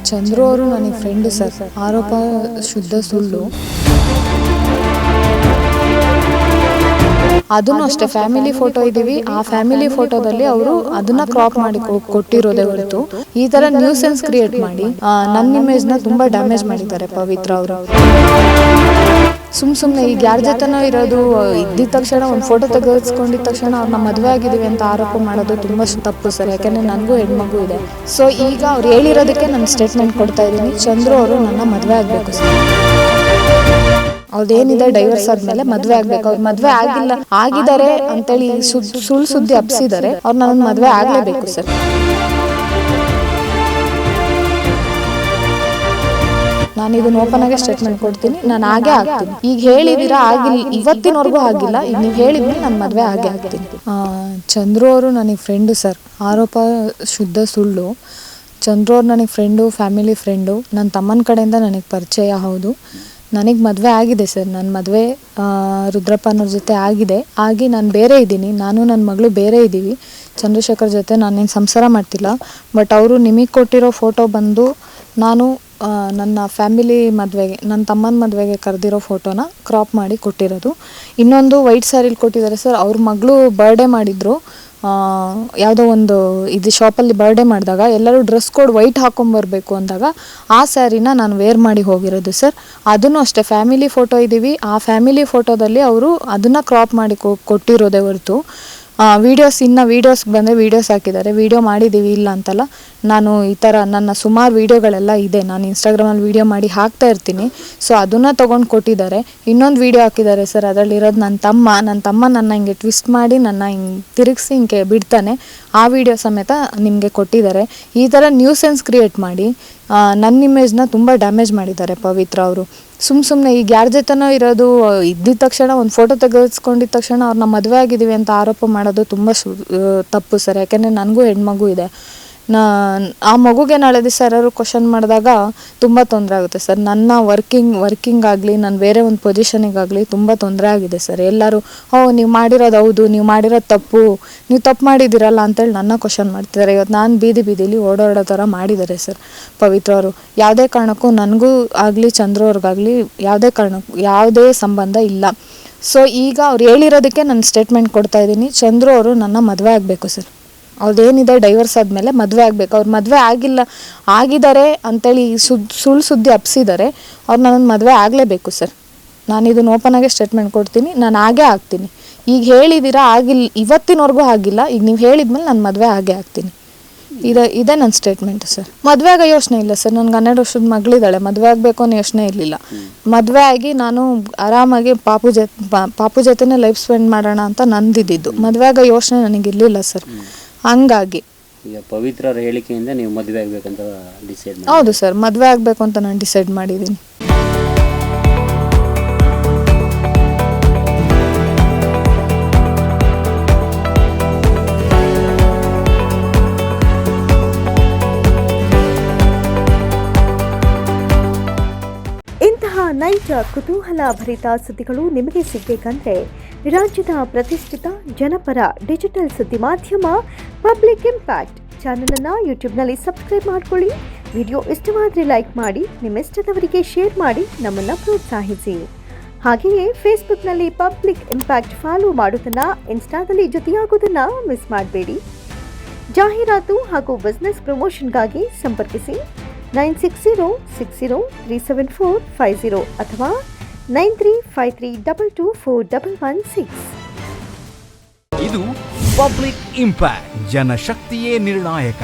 ಚಂದ್ರು ಅವರು ನನಗೆ friend sir. ಆರೋಪ ಶುದ್ಧ ಸುಳ್ಳು. ಅದನ್ನು ಅಷ್ಟೇ, ಫ್ಯಾಮಿಲಿ ಫೋಟೋ ಇದ್ದೀವಿ, ಆ ಫ್ಯಾಮಿಲಿ ಫೋಟೋದಲ್ಲಿ ಅವರು ಅದನ್ನ ಕ್ರಾಪ್ ಮಾಡಿ ಕೊಟ್ಟಿರೋದೇ ಹೊರತು ಈ ತರ ನ್ಯೂಸೆನ್ಸ್ ಕ್ರಿಯೇಟ್ ಮಾಡಿ ನನ್ನ ಇಮೇಜ್ನ ತುಂಬಾ ಡ್ಯಾಮೇಜ್ ಮಾಡಿದ್ದಾರೆ ಪವಿತ್ರ ಅವರು. ಸುಮ್ಮನೆ ಈಗ ಯಾರ ಜೊತೆನೋ ಇರೋದು ಇದ್ದಿದ ತಕ್ಷಣ ಒಂದು ಫೋಟೋ ತೆಗೆಸ್ಕೊಂಡಿದ್ದ ತಕ್ಷಣ ಅವ್ರನ್ನ ಮದುವೆ ಆಗಿದ್ದೀವಿ ಅಂತ ಆರೋಪ ಮಾಡೋದು ತುಂಬ ತಪ್ಪು ಸರ್. ಯಾಕೆಂದರೆ ನನಗೂ ಹೆಣ್ಮಗು ಇದೆ. ಸೊ ಈಗ ಅವ್ರು ಹೇಳಿರೋದಕ್ಕೆ ನಾನು ಸ್ಟೇಟ್ಮೆಂಟ್ ಕೊಡ್ತಾ ಇದ್ದೀನಿ. ಚಂದ್ರು ಅವರು ನನ್ನ ಮದುವೆ ಆಗಬೇಕು ಸರ್. ಅವ್ರದ್ದೇನಿದೆ ಡೈವರ್ಸ್ ಆದ್ಮೇಲೆ ಮದುವೆ ಆಗ್ಬೇಕು. ಅವ್ರು ಮದುವೆ ಆಗಿದ್ದಾರೆ ಅಂತೇಳಿ ಸುಳ್ಳು ಸುದ್ದಿ ಹಬ್ಸಿದ್ದಾರೆ. ಅವ್ರು ನನ್ನ ಮದುವೆ ಆಗಲೇಬೇಕು ಸರ್. ನಾನು ಇದನ್ನ ಓಪನ್ ಆಗಿ ಸ್ಟೇಟ್ಮೆಂಟ್ ಕೊಡ್ತೀನಿ, ನಾನು ಆಗೇ ಆಗ್ತೀನಿ. ಈಗ ಹೇಳಿದೀರಾ ಆಗಿಲ್ಲ, ಇವತ್ತಿನವರೆಗೂ ಆಗಿಲ್ಲ. ಈಗ ನೀವು ಹೇಳಿದ್ಮೇಲೆ ನಾನು ಮದುವೆ ಆಗೇ ಆಗ್ತೀನಿ. ಚಂದ್ರು ಅವರು ನನಗೆ ಫ್ರೆಂಡು ಸರ್. ಆರೋಪ ಶುದ್ಧ ಸುಳ್ಳು. ಚಂದ್ರು ಅವ್ರು ನನಗೆ ಫ್ರೆಂಡು, ಫ್ಯಾಮಿಲಿ ಫ್ರೆಂಡು. ನನ್ನ ತಮ್ಮನ ಕಡೆಯಿಂದ ನನಗೆ ಪರಿಚಯ. ಹೌದು, ನನಗೆ ಮದುವೆ ಆಗಿದೆ ಸರ್. ನನ್ನ ಮದುವೆ ರುದ್ರಪ್ಪನವ್ರ ಜೊತೆ ಆಗಿದೆ. ಆಗಿ ನಾನು ಬೇರೆ ಇದ್ದೀನಿ, ನಾನು ನನ್ನ ಮಗಳು ಬೇರೆ ಇದ್ದೀವಿ. ಚಂದ್ರಶೇಖರ್ ಜೊತೆ ನಾನೇನು ಸಂಸಾರ ಮಾಡ್ತಿಲ್ಲ. ಬಟ್ ಅವರು ನಿಮಗೆ ಕೊಟ್ಟಿರೋ ಫೋಟೋ ಬಂದು ನಾನು ನನ್ನ ಫ್ಯಾಮಿಲಿ ಮದುವೆಗೆ, ನನ್ನ ತಮ್ಮನ ಮದುವೆಗೆ ಕರೆದಿರೋ ಫೋಟೋನ ಕ್ರಾಪ್ ಮಾಡಿ ಕೊಟ್ಟಿರೋದು. ಇನ್ನೊಂದು ವೈಟ್ ಸ್ಯಾರಿಲಿ ಕೊಟ್ಟಿದ್ದಾರೆ ಸರ್. ಅವ್ರ ಮಗಳು ಬರ್ಡೇ ಮಾಡಿದ್ರು, ಯಾವುದೋ ಒಂದು ಇದು ಶಾಪಲ್ಲಿ ಬರ್ಡೇ ಮಾಡಿದಾಗ ಎಲ್ಲರೂ ಡ್ರೆಸ್ ಕೋಡ್ ವೈಟ್ ಹಾಕೊಂಬರ್ಬೇಕು ಅಂದಾಗ ಆ ಸ್ಯಾರಿನ ನಾನು ವೇರ್ ಮಾಡಿ ಹೋಗಿರೋದು ಸರ್. ಅದನ್ನು ಅಷ್ಟೇ, ಫ್ಯಾಮಿಲಿ ಫೋಟೋ ಇದ್ದೀವಿ, ಆ ಫ್ಯಾಮಿಲಿ ಫೋಟೋದಲ್ಲಿ ಅವರು ಅದನ್ನು ಕ್ರಾಪ್ ಮಾಡಿ ಕೊಟ್ಟಿರೋದೇ ಹೊರತು ವೀಡಿಯೋಸ್ ಬಂದರೆ ವೀಡಿಯೋಸ್ ಹಾಕಿದ್ದಾರೆ. ವೀಡಿಯೋ ಮಾಡಿದ್ದೀವಿ, ಇಲ್ಲ ಅಂತಲ್ಲ. ನಾನು ಈ ಥರ ನನ್ನ ಸುಮಾರು ವೀಡಿಯೋಗಳೆಲ್ಲ ಇದೆ, ನಾನು ಇನ್ಸ್ಟಾಗ್ರಾಮಲ್ಲಿ ವೀಡಿಯೋ ಮಾಡಿ ಹಾಕ್ತಾ ಇರ್ತೀನಿ. ಸೊ ಅದನ್ನು ತೊಗೊಂಡು ಕೊಟ್ಟಿದ್ದಾರೆ. ಇನ್ನೊಂದು ವೀಡಿಯೋ ಹಾಕಿದ್ದಾರೆ ಸರ್, ಅದರಲ್ಲಿರೋದು ನನ್ನ ತಮ್ಮ ನನ್ನ ಹಿಂಗೆ ಟ್ವಿಸ್ಟ್ ಮಾಡಿ ನನ್ನ ಹಿಂಗೆ ತಿರುಗಿಸಿ ಹಿಂಗೆ ಬಿಡ್ತಾನೆ. ಆ ವಿಡಿಯೋ ಸಮೇತ ನಿಮಗೆ ಕೊಟ್ಟಿದ್ದಾರೆ. ಈ ಥರ ನ್ಯೂಸೆನ್ಸ್ ಕ್ರಿಯೇಟ್ ಮಾಡಿ ನನ್ನ ಇಮೇಜ್ನ ತುಂಬ ಡ್ಯಾಮೇಜ್ ಮಾಡಿದ್ದಾರೆ ಪವಿತ್ರ ಅವರು. ಸುಮ್ಮನೆ ಈಗ ಯಾರ ಜೊತೆನೋ ಇರೋದು ಇದ್ದಿದ ತಕ್ಷಣ ಒಂದು ಫೋಟೋ ತೆಗೆಸ್ಕೊಂಡಿದ್ದ ತಕ್ಷಣ ಅವ್ರನ್ನ ಮದುವೆ ಆಗಿದ್ದೀವಿ ಅಂತ ಆರೋಪ ಮಾಡೋದು ತುಂಬ ತಪ್ಪು ಸರ್. ಯಾಕೆಂದರೆ ನನಗೂ ಹೆಣ್ಮಗು ಇದೆ. ಆ ಮಗುಗೆ ನಾಳೆ ದಿವಸ ಯಾರು ಕ್ವಶನ್ ಮಾಡಿದಾಗ ತುಂಬ ತೊಂದರೆ ಆಗುತ್ತೆ ಸರ್. ನನ್ನ ವರ್ಕಿಂಗ್ ಆಗಲಿ, ನಾನು ಬೇರೆ ಒಂದು ಪೊಸಿಷನಿಗಾಗಲಿ ತುಂಬ ತೊಂದರೆ ಆಗಿದೆ ಸರ್. ಎಲ್ಲರೂ ನೀವು ಮಾಡಿರೋದು ಹೌದು, ನೀವು ಮಾಡಿರೋದು ತಪ್ಪು, ನೀವು ತಪ್ಪು ಮಾಡಿದ್ದೀರಲ್ಲ ಅಂತೇಳಿ ನನ್ನ ಕ್ವಶನ್ ಮಾಡ್ತಿದ್ದಾರೆ. ಇವತ್ತು ನಾನು ಬೀದಿಲಿ ಓಡಾಡೋ ಥರ ಮಾಡಿದ್ದಾರೆ ಸರ್ ಪವಿತ್ರ ಅವರು. ಯಾವುದೇ ಕಾರಣಕ್ಕೂ ನನಗೂ ಆಗಲಿ ಚಂದ್ರು ಅವ್ರಿಗಾಗಲಿ ಯಾವುದೇ ಸಂಬಂಧ ಇಲ್ಲ. ಸೊ ಈಗ ಅವ್ರು ಹೇಳಿರೋದಕ್ಕೆ ನಾನು ಸ್ಟೇಟ್ಮೆಂಟ್ ಕೊಡ್ತಾ ಇದ್ದೀನಿ. ಚಂದ್ರು ಅವರು ನನ್ನ ಮದುವೆ ಆಗಬೇಕು ಸರ್. ಅವ್ರದ್ದೇನಿದೆ ಡೈವರ್ಸ್ ಆದಮೇಲೆ ಮದುವೆ ಆಗಬೇಕು. ಅವ್ರು ಮದುವೆ ಆಗಿದ್ದಾರೆ ಅಂತೇಳಿ ಸುಳ್ಳು ಸುದ್ದಿ ಹಬ್ಸಿದ್ದಾರೆ. ಅವ್ರು ನನ್ನ ಮದುವೆ ಆಗಲೇಬೇಕು ಸರ್. ನಾನು ಇದನ್ನು ಓಪನ್ ಆಗಿ ಸ್ಟೇಟ್ಮೆಂಟ್ ಕೊಡ್ತೀನಿ, ನಾನು ಆಗೇ ಆಗ್ತೀನಿ. ಈಗ ಹೇಳಿದ್ದೀರಾ ಆಗಿಲ್ಲ, ಇವತ್ತಿನವರೆಗೂ ಆಗಿಲ್ಲ. ಈಗ ನೀವು ಹೇಳಿದ್ಮೇಲೆ ನಾನು ಮದುವೆ ಆಗೇ ಆಗ್ತೀನಿ. ಇದೇ ನನ್ನ ಸ್ಟೇಟ್ಮೆಂಟ್ ಸರ್. ಮದುವೆ ಆಗೋ ಯೋಚನೆ ಇಲ್ಲ ಸರ್. ನನಗೆ 12 ವರ್ಷದ ಮಗಳಿದ್ದಾಳೆ. ಮದುವೆ ಆಗಬೇಕು ಅನ್ನೋ ಯೋಚನೆ ಇರಲಿಲ್ಲ. ಮದುವೆ ಆಗಿ ನಾನು ಆರಾಮಾಗಿ ಪಾಪು ಜೊತೆನೇ ಲೈಫ್ ಸ್ಪೆಂಡ್ ಮಾಡೋಣ ಅಂತ ನಂದಿದ್ದು. ಮದುವೆ ಆಗೋ ಯೋಚನೆ ನನಗಿರಲಿಲ್ಲ ಸರ್. ಹಂಗಾಗಿ ಈಗ ಪವಿತ್ರ ಹೇಳಿಕೆಯಿಂದ ನೀವು ಮದುವೆ ಆಗಬೇಕಂತ ಡಿಸೈಡ್ ಮಾಡಿ? ಹೌದು ಸರ್, ಮದುವೆ ಆಗಬೇಕು ಅಂತ ನಾನು ಡಿಸೈಡ್ ಮಾಡಿದ್ದೀನಿ. ಇಂತಹ ನೈಜ ಕುತೂಹಲ ಭರಿತ ಸುದ್ದಿಗಳು ನಿಮಗೆ ಸಿಗಬೇಕಂದ್ರೆ ರಾಜ್ಯದ ಪ್ರತಿಷ್ಠಿತ ಜನಪರ ಡಿಜಿಟಲ್ ಸುದ್ದಿ ಮಾಧ್ಯಮ ಪಬ್ಲಿಕ್ ಇಂಪ್ಯಾಕ್ಟ್ ಚಾನಲನ್ನು ಯೂಟ್ಯೂಬ್ನಲ್ಲಿ ಸಬ್ಸ್ಕ್ರೈಬ್ ಮಾಡ್ಕೊಳ್ಳಿ. ವಿಡಿಯೋ ಇಷ್ಟವಾದರೆ ಲೈಕ್ ಮಾಡಿ, ನಿಮ್ಮಿಷ್ಟದವರಿಗೆ ಶೇರ್ ಮಾಡಿ ನಮ್ಮನ್ನು ಪ್ರೋತ್ಸಾಹಿಸಿ. ಹಾಗೆಯೇ ಫೇಸ್ಬುಕ್ನಲ್ಲಿ ಪಬ್ಲಿಕ್ ಇಂಪ್ಯಾಕ್ಟ್ ಫಾಲೋ ಮಾಡೋದನ್ನು, ಇನ್ಸ್ಟಾದಲ್ಲಿ ಜೊತೆಯಾಗೋದನ್ನು ಮಿಸ್ ಮಾಡಬೇಡಿ. ಜಾಹೀರಾತು ಹಾಗೂ ಬಿಸ್ನೆಸ್ ಪ್ರಮೋಷನ್ಗಾಗಿ ಸಂಪರ್ಕಿಸಿ 9606037450 ಅಥವಾ 9353224116. ಇದು ಪಬ್ಲಿಕ್ ಇಂಪ್ಯಾಕ್ಟ್, ಜನಶಕ್ತಿಯೇ ನಿರ್ಣಾಯಕ.